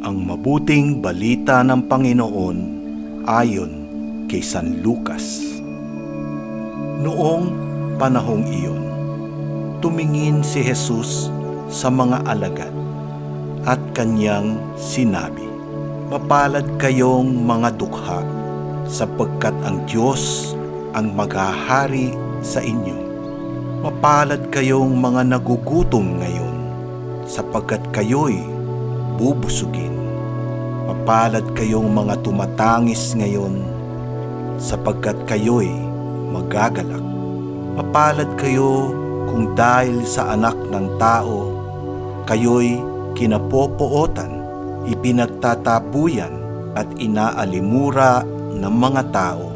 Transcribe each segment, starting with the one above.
Ang mabuting balita ng Panginoon ayon kay San Lucas. Noong panahong iyon, tumingin si Jesus sa mga alagad at kanyang sinabi, "Mapalad kayong mga dukha, sapagkat ang Diyos ang maghahari sa inyo. Mapalad kayong mga nagugutom ngayon, sapagkat kayo'y bubusugin. Mapalad kayong mga tumatangis ngayon, sapagkat kayo'y magagalak. Mapalad kayo kung dahil sa Anak ng Tao, kayo'y kinapopootan, ipinagtatabuyan at inaalimura ng mga tao,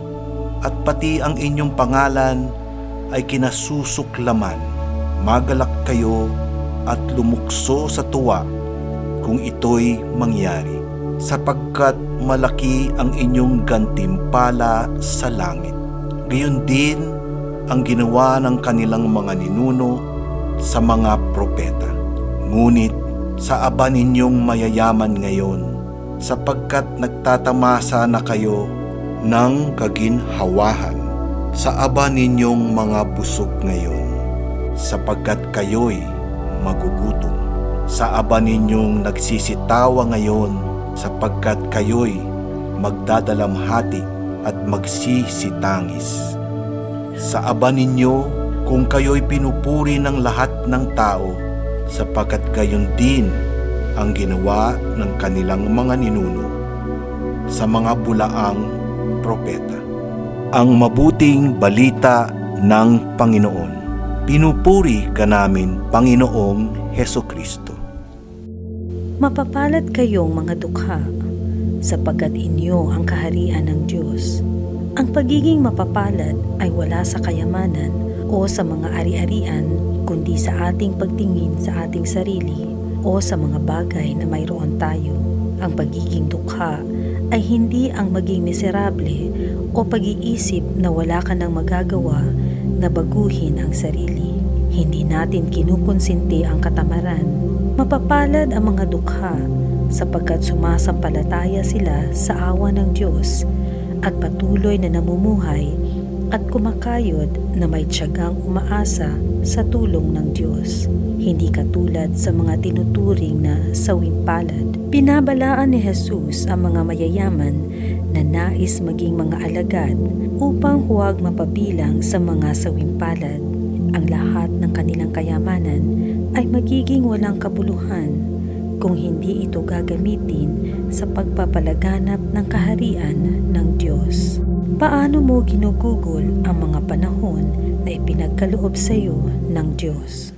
at pati ang inyong pangalan ay kinasusuklaman. Magalak kayo at lumukso sa tuwa kung ito'y mangyari, sapagkat malaki ang inyong gantimpala sa langit. Gayon din ang ginawa ng kanilang mga ninuno sa mga propeta. Ngunit sa aba ninyong mayayaman ngayon, sapagkat nagtatamasa na kayo ng kaginhawahan. Sa aba ninyong mga busog ngayon, sapagkat kayo'y magugutom. Sa aba ninyong nagsisitawa ngayon, sapagkat kayo'y magdadalamhati at magsisitangis. Sa aba ninyo kung kayo'y pinupuri ng lahat ng tao, sapagkat gayon din ang ginawa ng kanilang mga ninuno sa mga bulaang propeta." Ang mabuting balita ng Panginoon. Pinupuri ka namin, Panginoong Hesukristo. Mapapalad kayong mga dukha, sapagkat inyo ang kaharian ng Diyos. Ang pagiging mapapalad ay wala sa kayamanan o sa mga ari-arian, kundi sa ating pagtingin sa ating sarili o sa mga bagay na mayroon tayo. Ang pagiging dukha ay hindi ang maging miserable o pag-iisip na wala ka nang magagawa na baguhin ang sarili. Hindi natin kinukonsinti ang katamaran. Mapapalad ang mga dukha sapagkat sumasampalataya sila sa awa ng Diyos at patuloy na namumuhay at kumakayod na may tiyagang umaasa sa tulong ng Diyos. Hindi katulad sa mga tinuturing na sawimpalad. Pinabalaan ni Jesus ang mga mayayaman na nais maging mga alagad upang huwag mapabilang sa mga sawimpalad. Ang lahat ng kanilang kayamanan ay magiging walang kabuluhan kung hindi ito gagamitin sa pagpapalaganap ng kaharian ng Diyos. Paano mo ginugugol ang mga panahon na ipinagkaloob sa iyo ng Diyos?